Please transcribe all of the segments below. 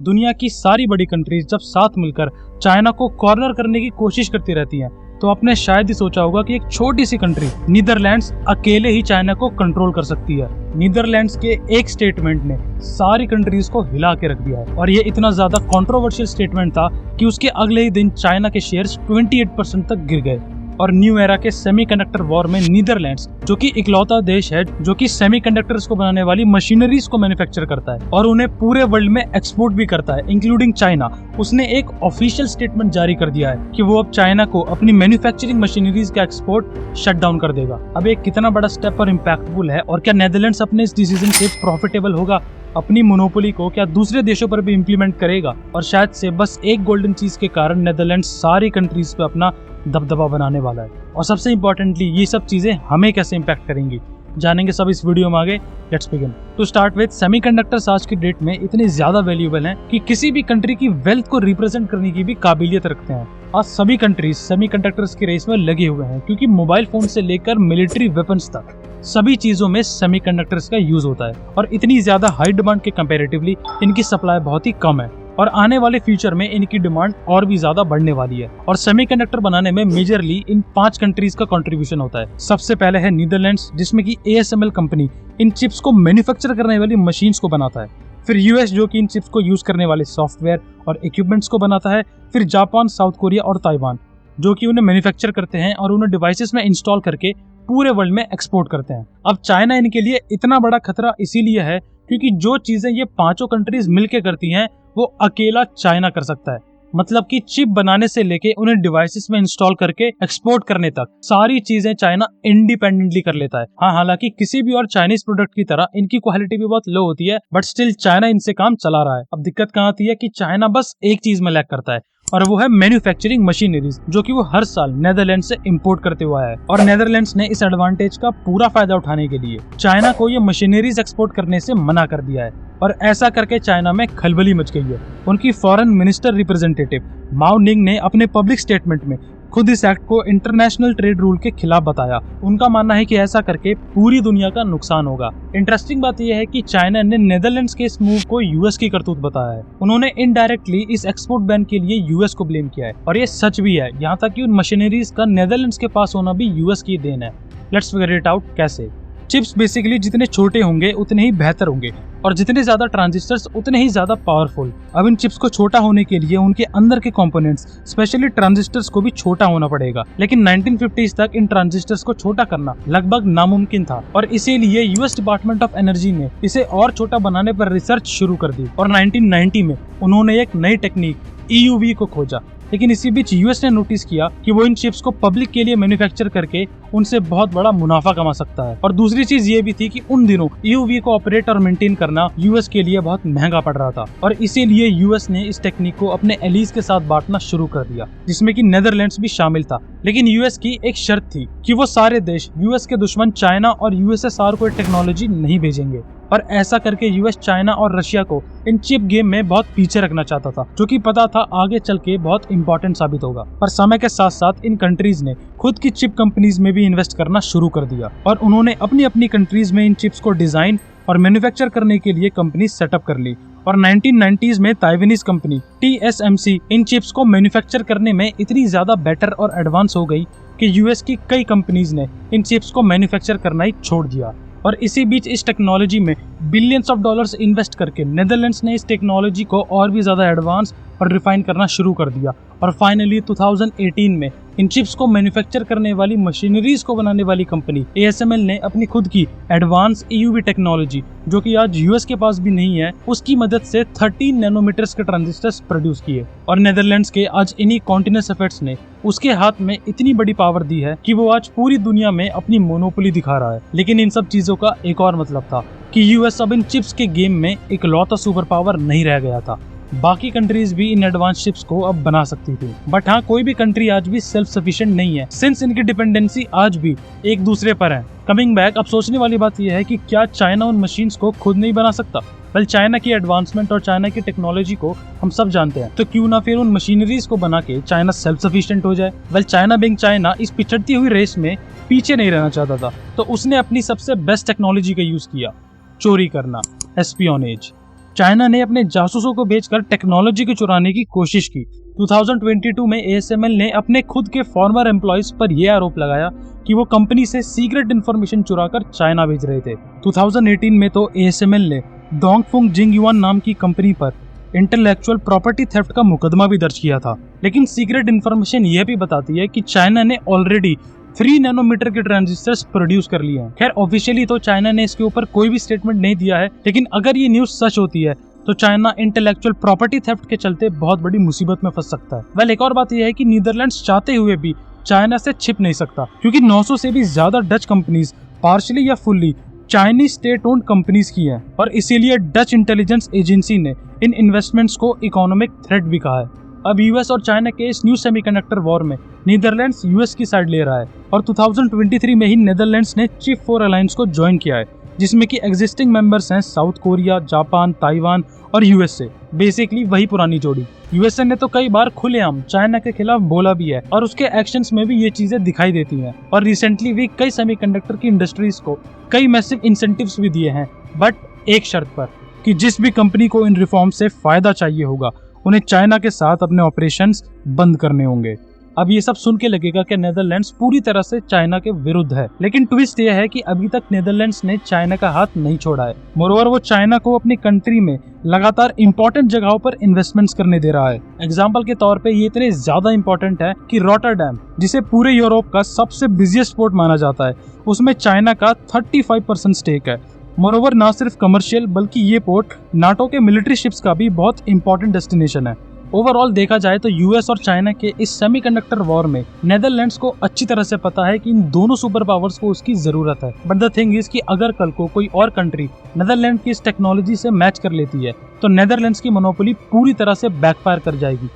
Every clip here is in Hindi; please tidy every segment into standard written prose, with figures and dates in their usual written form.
दुनिया की सारी बड़ी कंट्रीज जब साथ मिलकर चाइना को कॉर्नर करने की कोशिश करती रहती हैं, तो आपने शायद ही सोचा होगा कि एक छोटी सी कंट्री नीदरलैंड्स अकेले ही चाइना को कंट्रोल कर सकती है। नीदरलैंड्स के एक स्टेटमेंट ने सारी कंट्रीज को हिला के रख दिया है और ये इतना ज्यादा कंट्रोवर्शियल स्टेटमेंट था कि उसके अगले ही दिन चाइना के शेयर्स 28% तक गिर गए। और न्यू एरा के सेमीकंडक्टर वॉर में नीदरलैंड्स, जो कि इकलौता देश है जो कि सेमीकंडक्टर्स को बनाने वाली मशीनरीज को मैन्युफैक्चर करता है और उन्हें पूरे वर्ल्ड में एक्सपोर्ट भी करता है इंक्लूडिंग चाइना, उसने एक ऑफिशियल स्टेटमेंट जारी कर दिया है कि वो अब चाइना को अपनी मैन्युफैक्चरिंग मशीनरीज का एक्सपोर्ट शट डाउन कर देगा। अब एक कितना बड़ा स्टेप और इम्पैक्टफुल है, और क्या नेदरलैंड्स अपने इस डिसीजन से प्रॉफिटेबल होगा, अपनी मोनोपोली को क्या दूसरे देशों पर भी इम्प्लीमेंट करेगा, और शायद से बस एक गोल्डन चीज के कारण नेदरलैंड्स सारी कंट्रीज पे अपना दबदबा बनाने वाला है। और सबसे इम्पोर्टेंटली ये सब चीजें हमें कैसे इम्पैक्ट करेंगी, जानेंगे सब इस वीडियो में आगे। Let's begin. To start with, semiconductors आज की डेट में इतने ज्यादा वैल्यूएबल हैं कि किसी भी कंट्री की वेल्थ को रिप्रेजेंट करने की भी काबिलियत रखते हैं। आज सभी कंट्रीज सेमीकंडक्टर्स की रेस में लगे हुए हैं, क्योंकि मोबाइल फोन से लेकर मिलिट्री वेपन्स तक सभी चीजों में सेमीकंडक्टर्स का यूज होता है। और इतनी ज्यादा हाई डिमांड के कंपैरेटिवली इनकी सप्लाई बहुत ही कम है, और आने वाले फ्यूचर में इनकी डिमांड और भी ज्यादा बढ़ने वाली है। और सेमीकंडक्टर बनाने में मेजरली इन 5 कंट्रीज का कंट्रीब्यूशन होता है। सबसे पहले है नीदरलैंड्स, जिसमें की ASML कंपनी इन चिप्स को मैन्युफैक्चर करने वाली मशीन्स को बनाता है। फिर US, जो कि इन चिप्स को यूज करने वाले सॉफ्टवेयर और इक्विपमेंट्स को बनाता है। फिर जापान, साउथ कोरिया और ताइवान, जो कि उन्हें मैन्युफैक्चर करते हैं और उन्हें डिवाइसेस में इंस्टॉल करके पूरे वर्ल्ड में एक्सपोर्ट करते हैं। अब चाइना इनके लिए इतना बड़ा खतरा इसीलिए है क्योंकि जो चीजें ये 5 कंट्रीज मिलकर करती हैं वो अकेला चाइना कर सकता है। मतलब कि चिप बनाने से लेके उन्हें डिवाइसेस में इंस्टॉल करके एक्सपोर्ट करने तक सारी चीजें चाइना इंडिपेंडेंटली कर लेता है। हाँ, हालांकि किसी भी और चाइनीज प्रोडक्ट की तरह इनकी क्वालिटी भी बहुत लो होती है, बट स्टिल चाइना इनसे काम चला रहा है। अब दिक्कत कहाँ आती है कि चाइना बस एक चीज में लैग करता है, और वो है मैन्युफैक्चरिंग मशीनरीज, जो कि वो हर साल नेदरलैंड से इंपोर्ट करते हुआ है। और नेदरलैंड्स ने इस एडवांटेज का पूरा फायदा उठाने के लिए चाइना को ये मशीनरीज एक्सपोर्ट करने से मना कर दिया है। और ऐसा करके चाइना में खलबली मच गई है। उनकी फॉरेन मिनिस्टर रिप्रेजेंटेटिव माओ निंग ने अपने पब्लिक स्टेटमेंट में खुद इस एक्ट को इंटरनेशनल ट्रेड रूल के खिलाफ बताया। उनका मानना है कि ऐसा करके पूरी दुनिया का नुकसान होगा। इंटरेस्टिंग बात यह है कि चाइना ने नेदरलैंड्स के इस मूव को US की करतूत बताया है। उन्होंने इनडायरेक्टली इस एक्सपोर्ट बैन के लिए US को ब्लेम किया है, और ये सच भी है। यहाँ तक कि उन मशीनरीज का नेदरलैंड्स के पास होना भी US की देन है। लेट्स फिगर इट आउट कैसे। चिप्स बेसिकली जितने छोटे होंगे उतने ही बेहतर होंगे, और जितने ज्यादा ट्रांजिस्टर्स उतने ही ज्यादा पावरफुल। अब इन चिप्स को छोटा होने के लिए उनके अंदर के कंपोनेंट्स, स्पेशली ट्रांजिस्टर्स को भी छोटा होना पड़ेगा। लेकिन 1950s तक इन ट्रांजिस्टर्स को छोटा करना लगभग नामुमकिन था, और इसीलिए US डिपार्टमेंट ऑफ एनर्जी ने इसे और छोटा बनाने पर रिसर्च शुरू कर दी। और 1990 में उन्होंने एक नई टेक्निक EUV को खोजा। लेकिन इसी बीच US ने नोटिस किया कि वो इन चिप्स को पब्लिक के लिए मैन्युफैक्चर करके उनसे बहुत बड़ा मुनाफा कमा सकता है। और दूसरी चीज ये भी थी कि उन दिनों EUV को ऑपरेट और मेंटेन करना US के लिए बहुत महंगा पड़ रहा था, और इसीलिए US ने इस टेक्निक को अपने एलीज के साथ बांटना शुरू कर दिया, जिसमें कि नेदरलैंड्स भी शामिल था। लेकिन US की एक शर्त थी कि वो सारे देश US के दुश्मन चाइना और USSR को टेक्नोलॉजी नहीं भेजेंगे। और ऐसा करके US चाइना और रशिया को इन चिप गेम में बहुत पीछे रखना चाहता था, जो कि पता था आगे चल के बहुत इंपॉर्टेंट साबित होगा। पर समय के साथ साथ इन कंट्रीज ने खुद की चिप कंपनीज में भी इन्वेस्ट करना शुरू कर दिया, और उन्होंने अपनी अपनी कंट्रीज में इन चिप्स को डिजाइन और मैन्युफैक्चर करने के लिए कंपनी सेटअप कर ली। और 1990s में ताइवानीज कंपनी TSMC इन चिप्स को मैन्युफैक्चर करने में इतनी ज्यादा बेटर और एडवांस हो गई कि US की कई कंपनीज ने इन चिप्स को मैन्युफैक्चर करना ही छोड़ दिया। और इसी बीच इस टेक्नोलॉजी में बिलियंस ऑफ डॉलर्स इन्वेस्ट करके नेदरलैंड्स ने इस टेक्नोलॉजी को और भी ज्यादा एडवांस और रिफाइन करना शुरू कर दिया। और फाइनली 2018 में इन चिप्स को मैन्युफैक्चर करने वाली मशीनरीज को बनाने वाली कंपनी ASML ने अपनी खुद की एडवांस EUV टेक्नोलॉजी, जो कि आज US के पास भी नहीं है, उसकी मदद से 13 नैनोमीटर्स के ट्रांजिस्टर्स प्रोड्यूस किए। और नेदरलैंड्स के आज इन्हीं कॉन्टिन्यूस एफर्ट्स ने उसके हाथ में इतनी बड़ी पावर दी है कि वो आज पूरी दुनिया में अपनी मोनोपोली दिखा रहा है। लेकिन इन सब चीजों का एक और मतलब था कि US अब इन चिप्स के गेम में इकलौता सुपर पावर नहीं रह गया था। बाकी कंट्रीज भी इन एडवांस चिप्स को अब बना सकती थी, बट हाँ, कोई भी कंट्री आज भी सेल्फ सफिशिएंट नहीं है, सिंस इनकी डिपेंडेंसी आज भी एक दूसरे पर है। कमिंग बैक, अब सोचने वाली बात यह है कि क्या चाइना उन मशीन्स को खुद नहीं बना सकता? वेल, चाइना की एडवांसमेंट और चाइना की टेक्नोलॉजी को हम सब जानते हैं, तो क्यों ना फिर उन मशीनरीज को बना के चाइना सेल्फ सफिशिएंट हो जाए। वेल, चाइना बिंग चाइना इस पिछड़ती हुई रेस में पीछे नहीं रहना चाहता था, तो उसने अपनी सबसे बेस्ट टेक्नोलॉजी का यूज किया, चोरी करना, एस्पियोनेज। चाइना ने अपने जासूसों को भेजकर टेक्नोलॉजी को चुराने की कोशिश की। 2022 में ASML ने अपने खुद के फॉर्मर एम्प्लॉयज पर यह आरोप लगाया कि वो कंपनी से सीक्रेट इंफॉर्मेशन चुराकर चाइना भेज रहे थे। 2018 में तो ASML ने डोंगफुंग जिंगयुआन नाम की कंपनी पर इंटेलेक्चुअल प्रॉपर्टी थेफ्ट का मुकदमा भी दर्ज किया था। लेकिन सीक्रेट इंफॉर्मेशन यह भी बताती है कि चाइना ने ऑलरेडी 3 नैनोमीटर के ट्रांजिस्टर्स प्रोड्यूस कर लिए हैं। खैर ऑफिशियली तो चाइना ने इसके ऊपर कोई भी स्टेटमेंट नहीं दिया है, लेकिन अगर ये न्यूज सच होती है तो चाइना इंटेलेक्चुअल प्रॉपर्टी थेफ्ट के चलते बहुत बड़ी मुसीबत में फंस सकता है। वेल, एक और बात यह है कि नीदरलैंड्स चाहते हुए भी चाइना से छिप नहीं सकता, क्योंकि 900 से भी ज्यादा डच कंपनीज पार्शली या fully Chinese state owned companies की हैं, और इसीलिए डच इंटेलिजेंस एजेंसी ने इन इन्वेस्टमेंट्स को इकोनॉमिक थ्रेट भी कहा है। अब यूएस और चाइना के इस न्यू सेमीकंडक्टर वॉर में नीदरलैंड्स यूएस की साइड ले रहा है, और 2023 में ही नीदरलैंड्स ने चिप 4 अलायंस को ज्वाइन किया है, जिसमें कि एग्जिस्टिंग मेंबर्स हैं साउथ कोरिया, जापान, ताइवान और यूएसए। बेसिकली वही पुरानी जोड़ी। यूएसए ने तो कई बार खुलेआम चाइना के खिलाफ बोला भी है, और उसके एक्शंस में भी ये चीजें दिखाई देती हैं। और रिसेंटली भी कई सेमीकंडक्टर की इंडस्ट्रीज को कई मैसिव इंसेंटिव्स भी दिए हैं, बट एक शर्त पर कि जिस भी कंपनी को इन रिफॉर्म से फायदा चाहिए होगा उन्हें चाइना के साथ अपने ऑपरेशंस बंद करने होंगे। अब ये सब सुन के लगेगा कि नेदरलैंड्स पूरी तरह से चाइना के विरुद्ध है, लेकिन ट्विस्ट ये है कि अभी तक नेदरलैंड्स ने चाइना का हाथ नहीं छोड़ा है। मोरओवर वो चाइना को अपनी कंट्री में लगातार इंपॉर्टेंट जगहों पर इन्वेस्टमेंट्स करने दे रहा है। एग्जाम्पल के तौर पे ये इतने ज्यादा इंपॉर्टेंट है कि रॉटरडैम, जिसे पूरे यूरोप का सबसे बिजिएस्ट पोर्ट माना जाता है, उसमें चाइना का 35% स्टेक है। मोरओवर ना सिर्फ कमर्शियल बल्कि ये पोर्ट नाटो के मिलिट्री शिप्स का भी बहुत इंपॉर्टेंट डेस्टिनेशन है। ओवरऑल देखा जाए तो यूएस और चाइना के इस सेमीकंडक्टर वॉर में नेदरलैंड्स को अच्छी तरह से पता है कि इन दोनों सुपर पावर्स को उसकी जरूरत है। बट द थिंग इज कि अगर कल को कोई और कंट्री नेदरलैंड की इस टेक्नोलॉजी से मैच कर लेती है तो नेदरलैंड्स की मोनोपोली पूरी तरह से बैकफायर कर जाएगी।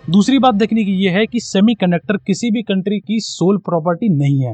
दूसरी बात देखने की यह है कि सेमीकंडक्टर किसी भी कंट्री की सोल प्रॉपर्टी नहीं है,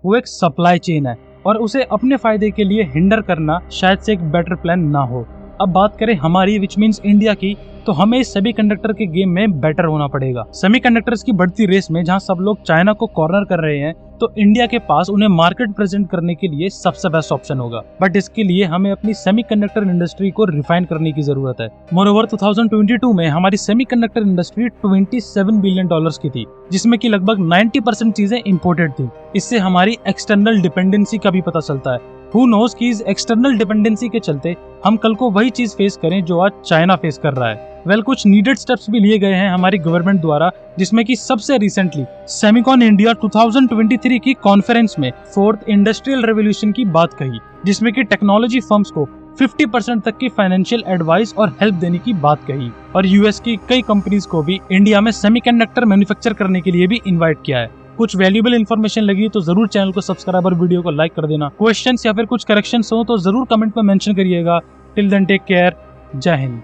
वो एक सप्लाई चेन है, और उसे अपने फायदे के लिए हिंडर करना शायद से एक बेटर प्लान ना हो। अब बात करें हमारी विच मीन्स इंडिया की, तो हमें इस सेमीकंडक्टर के गेम में बेटर होना पड़ेगा। सेमीकंडक्टर्स की बढ़ती रेस में जहां सब लोग चाइना को कॉर्नर कर रहे हैं, तो इंडिया के पास उन्हें मार्केट प्रेजेंट करने के लिए सबसे बेस्ट ऑप्शन होगा। बट इसके लिए हमें अपनी सेमीकंडक्टर इंडस्ट्री को रिफाइन करने की जरूरत है। मोरओवर 2022 में हमारी सेमीकंडक्टर इंडस्ट्री $27 बिलियन की थी, जिसमें कि लगभग 90% चीजें इंपोर्टेड थी। इससे हमारी एक्सटर्नल डिपेंडेंसी का भी पता चलता है। Who knows कि इस एक्सटर्नल डिपेंडेंसी के चलते हम कल को वही चीज फेस करें जो आज चाइना फेस कर रहा है। वेल, कुछ नीडेड स्टेप्स भी लिए गए हैं हमारी गवर्नमेंट द्वारा, जिसमें कि सबसे रिसेंटली सेमिकॉन इंडिया 2023 की कॉन्फ्रेंस में 4th इंडस्ट्रियल रेवोल्यूशन की बात कही, जिसमें कि टेक्नोलॉजी फर्म्स को 50% तक की फाइनेंशियल एडवाइस और हेल्प देने की बात कही, और यूएस की कई कंपनीज को भी इंडिया में सेमीकंडक्टर मैन्युफैक्चर करने के लिए भी इन्वाइट किया है। कुछ वैल्यूएबल इन्फॉर्मेशन लगी तो जरूर चैनल को सब्सक्राइब और वीडियो को लाइक कर देना। क्वेश्चंस या फिर कुछ करेक्शंस हो तो जरूर कमेंट में मेंशन करिएगा। टिल देन टेक केयर, जय हिंद।